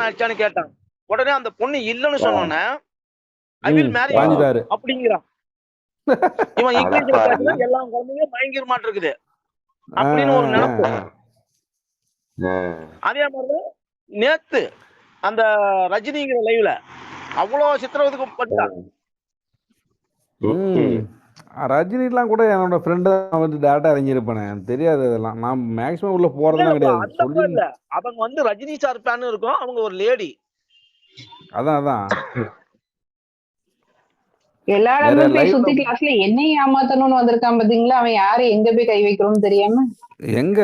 கல்யாணம் ஆயிடுச்சான்னு கேட்டான். உடனே அந்த பொண்ணு இல்லன்னு சொன்னோன்னே ஐ வில் மேரி அப்படிங்கிறான். இவன் இங்கிலீஷ்ல பேசுனா எல்லா குழந்தையும் மயங்கிர மாட்டிருக்குது அப்படின்னு ஒரு நினைப்பு. அதே மாதிரிதான் நேத்து அந்த ரஜினிங்கிற லைவ்ல அவ்வளவு சித்திரவதுக்கு பண்ணிட்டான். ரஜினிலாம் கூட என்னோட ஃப்ரெண்டு வந்து டேரக்டா இறங்கியிருப்பேன். தெரியாது அதெல்லாம். நான் மேக்ஸிமம் உள்ள போறதெல்லாம் கிடையாது. இல்ல அவங்க வந்து ரஜினி சார் ஃபேன் இருக்கும். அவங்க ஒரு லேடி. அதான் எல்லா இடமும் போய் சுத்தி கிளாஸ்ல என்னையும் ஏமாத்தணும்னு வந்திருக்கான் பாத்தீங்களா? அவன் யாரு எங்க போய் கை வைக்கணும்னு தெரியாம எங்க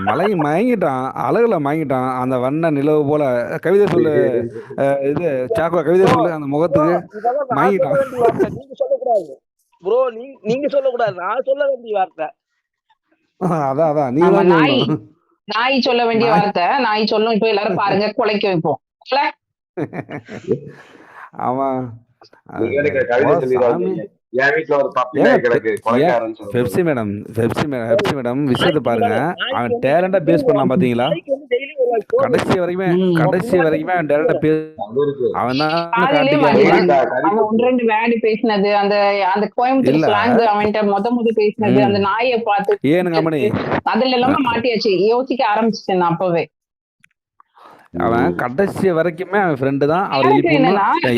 மலை மயங்கிட்டான், அழகுல மயங்கிட்டான். அந்த வண்ண நிலவு போல கவிதை சொல்லு, இது சாக்கோ கவிதை சொல்லு, அந்த முகத்துக்கு மயங்கிட்டான். நீங்க சொல்லக்கூடாது ப்ரோ, நீங்க சொல்லக்கூடாது, நான் சொல்ல வேண்டிய வார்த்தை. அதான் நீ நாய் சொல்ல வேண்டிய வார்த்தை. நாய் சொல்லும். இப்ப எல்லாரும் பாருங்க, குலைக்க வைப்போம். ஆமா விஷயத்த பாருங்க. அவன் டேலண்டா பேஸ் பண்ணலாம் பாத்தீங்களா? கடைசி வரைக்குமே அவன் டேலண்டா அவன் ரெண்டு வேர்டு பேசினது, அந்த கோயம்புத்தூர் ஸ்லாங் அவன்கிட்ட முத பேசினது, அந்த நாயை பார்த்து ஏனுங்க அதுல எல்லாமே மாட்டியாச்சு. யோசிக்க ஆரம்பிச்சிட்டேன் நான் அப்பவே. அவன் கடைசி வரைக்குமே அவன் ஃப்ரெண்டு தான்.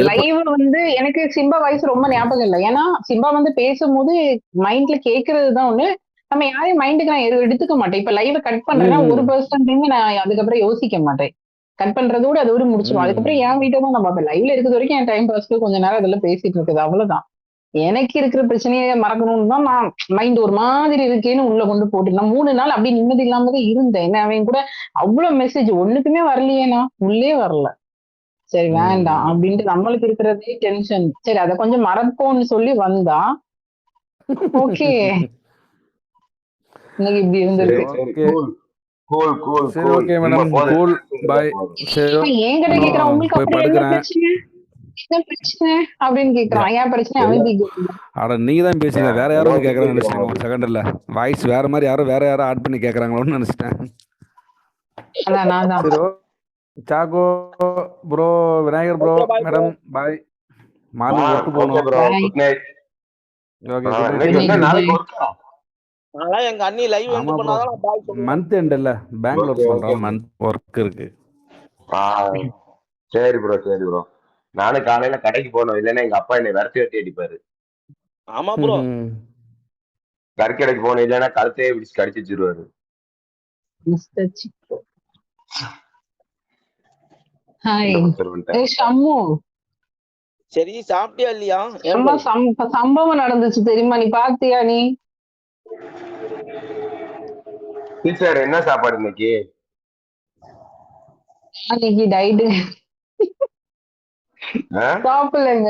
லைவ் வந்து எனக்கு சிம்பா வாய்ஸ் ரொம்ப ஞாபகம் இல்லை. ஏன்னா சிம்பா வந்து பேசும்போது மைண்ட்ல கேக்குறதுதான் ஒண்ணு. நம்ம யாரையும் மைண்டுக்கு நான் எடுத்துக்க மாட்டேன். இப்ப லைவ் கட் பண்றேன்னா 1% நான் அதுக்கப்புறம் யோசிக்க மாட்டேன். கட் பண்றதோட அதோட முடிச்சிடும். அதுக்கப்புறம் என் வீட்டை தான் நம்ம லைவ்ல இருக்கிறது வரைக்கும் என் டைம் பாஸ்க்கு கொஞ்ச நேரம் அதெல்லாம் பேசிட்டு இருக்குது. அவ்வளவுதான். எனக்கு இருக்கிற பிரச்சனையை மறக்கணும்னு தான் நான் மைண்ட் ஒரு மாதிரி இருக்கேன்னு உள்ள கொண்டு போட்டு நான் 3 நாள் அப்படி நிம்மதி இல்லாம தான் இருந்தேன். என்ன அவன் கூட அவ்வளவு மெசேஜ் ஒண்ணுக்குமே வரலையேனா, உள்ளே வரல. சரி வேண்டாம் அப்படின்ட்டு நம்மளுக்கு இருக்கிறதே டென்ஷன். சரி அதை கொஞ்சம் மறப்போம்னு சொல்லி வந்தா ஓகே. இன்னைக்கு இப்படி இருந்திருக்கு. என்கிட்ட கேக்குறான், உங்களுக்கு அப்புறம் என்ன பிரச்சனை அப்படின்னு கேக்குறான். ஏன் பிரச்சனை அவன் நீங்க தான் பேசுங்க, வேற யாரும் கேக்குறாங்க நினைச்சிட்டேன். ஒரு செகண்ட் இல்ல, வாய்ஸ் வேற மாதிரி வேற யாரும் ஆட் பண்ணி கேக்குறாங்களோன்னு நினைச்சிட்டேன். Chacko bro, Vinayagar bro, madam bye. Morning work போகணும். மந்த் எண்ட் இல்ல, பெங்களூர் சொல்றோம். மந்த் ஒர்க் இருக்கு. சரி ப்ரோ. நானும் காலையில கடைக்கு போனோம், இல்லைன்னா எங்க அப்பா என்னை விரட்டி வெட்டி அடிப்பாரு. ஆமா ப்ரோ, கறிக்கடைக்கு போனோம், இல்லைன்னா கழுத்தையே பிடிச்சு கடிச்சு வச்சிருவாரு. சரி சாப்பிட்டியா இல்லையா? சம்பவம் நடந்துச்சு தெரியுமா? நீ பாத்தியா? நீ டீச்சர் என்ன சாப்பாடு இன்னைக்கு? டைட்டு சாப்பிடலங்க.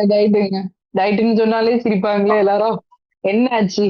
டயட்டுன்னு சொன்னாலே சிரிப்பாங்களே எல்லாரும். என்ன ஆச்சு?